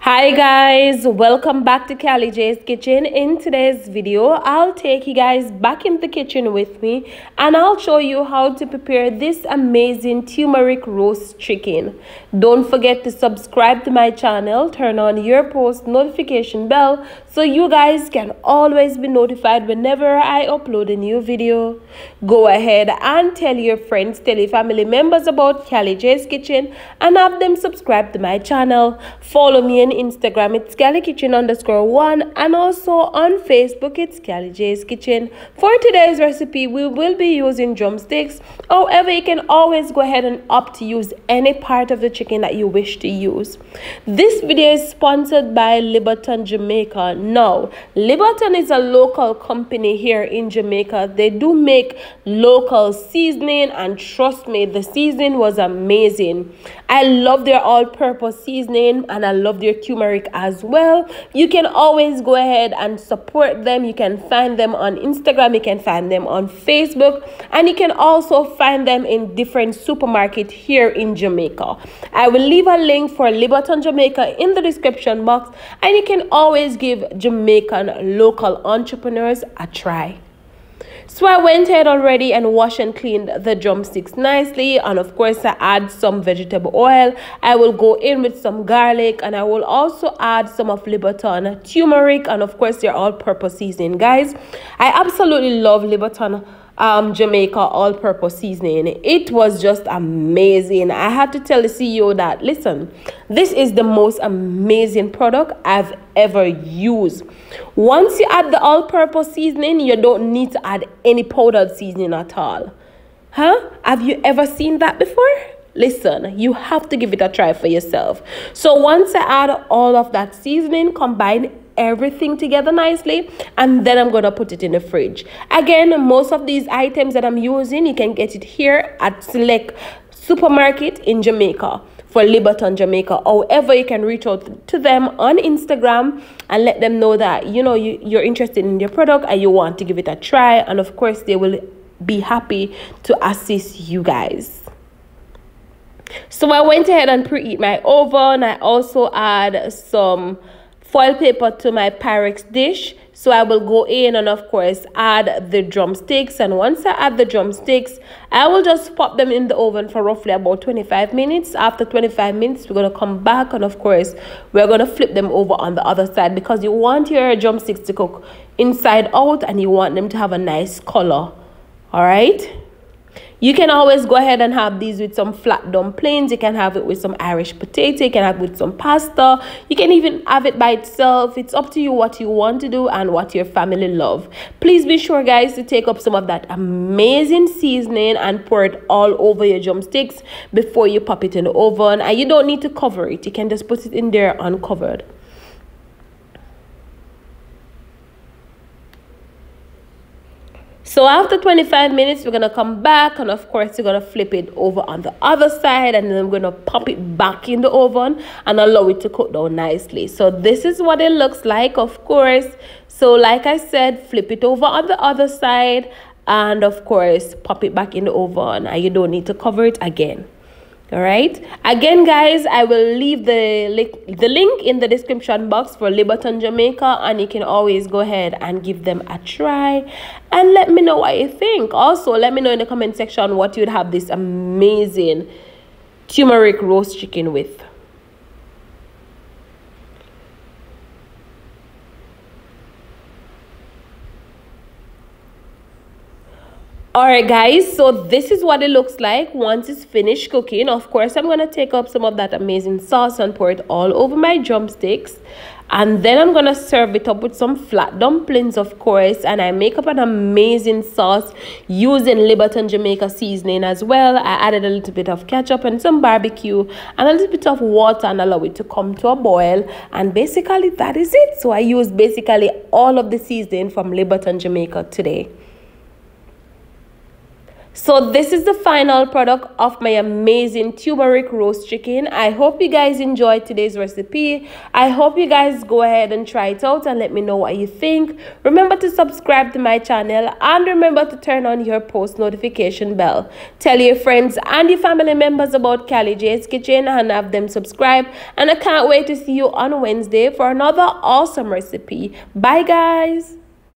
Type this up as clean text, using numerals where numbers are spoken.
Hi guys, welcome back to Callie J's Kitchen. In today's video, I'll take you guys back in the kitchen with me and I'll show you how to prepare this amazing turmeric roast chicken. Don't forget to subscribe to my channel, turn on your post notification bell so you guys can always be notified whenever I upload a new video. Go ahead and tell your friends, tell your family members about Callie J's Kitchen and have them subscribe to my channel. Follow me on Instagram, it's CallieKitchen_1, and also on Facebook, it's Callie J's Kitchen. For today's recipe, we will be using drumsticks. However, you can always go ahead and opt to use any part of the chicken that you wish to use. This video is sponsored by Liberton, Jamaica. Now, Liberton is a local company here in Jamaica. They do make local seasoning, and trust me, the seasoning was amazing. I love their all-purpose seasoning and I love their turmeric as well. You can always go ahead and support them. You can find them on Instagram, you can find them on Facebook, and you can also find them in different supermarkets here in Jamaica. I will leave a link for Liberton Jamaica in the description box, and you can always give Jamaican local entrepreneurs a try. So I went ahead already and washed and cleaned the drumsticks nicely, and of course I add some vegetable oil. I will go in with some garlic, and I will also add some of Liberton turmeric, and of course they're all-purpose seasoning, guys. I absolutely love Liberton Jamaica all-purpose seasoning. It was just amazing. I had to tell the CEO that, listen, this is the most amazing product I've ever used. Once you add the all-purpose seasoning, you don't need to add any powdered seasoning at all. Have you ever seen that before? Listen, you have to give it a try for yourself. So once I add all of that seasoning, combine everything together nicely, and then I'm gonna put it in the fridge. Again, most of these items that I'm using, you can get it here at select supermarket in Jamaica for Liberton Jamaica. However, you can reach out to them on Instagram and let them know that you're interested in their product and you want to give it a try, and of course they will be happy to assist you guys. So I went ahead and preheat my oven. I also add some foil paper to my Pyrex dish. So I will go in and of course add the drumsticks, and once I add the drumsticks, I will just pop them in the oven for roughly about 25 minutes. After 25 minutes, we're going to come back, and of course we're going to flip them over on the other side, because you want your drumsticks to cook inside out and you want them to have a nice color. All right, you can always go ahead and have these with some flat dumplings. You can have it with some Irish potato. You can have it with some pasta. You can even have it by itself. It's up to you what you want to do and what your family love. Please be sure, guys, to take up some of that amazing seasoning and pour it all over your drumsticks before you pop it in the oven. And you don't need to cover it. You can just put it in there uncovered. So after 25 minutes, we're going to come back, and of course, we're going to flip it over on the other side, and then we're going to pop it back in the oven and allow it to cook down nicely. So this is what it looks like, of course. So like I said, flip it over on the other side, and of course, pop it back in the oven, and you don't need to cover it again. All right, again, guys, I will leave the link in the description box for Liberton Jamaica, and you can always go ahead and give them a try and let me know what you think. Also, let me know in the comment section what you'd have this amazing turmeric roast chicken with. Alright guys, so this is what it looks like once it's finished cooking. Of course, I'm going to take up some of that amazing sauce and pour it all over my drumsticks. And then I'm going to serve it up with some flat dumplings, of course. And I make up an amazing sauce using Liberton Jamaica seasoning as well. I added a little bit of ketchup and some barbecue and a little bit of water and allow it to come to a boil. And basically that is it. So I used basically all of the seasoning from Liberton Jamaica today. So this is the final product of my amazing turmeric roast chicken. I hope you guys enjoyed today's recipe. I hope you guys go ahead and try it out and let me know what you think. Remember to subscribe to my channel and remember to turn on your post notification bell. Tell your friends and your family members about Callie J's Kitchen and have them subscribe. And I can't wait to see you on Wednesday for another awesome recipe. Bye guys.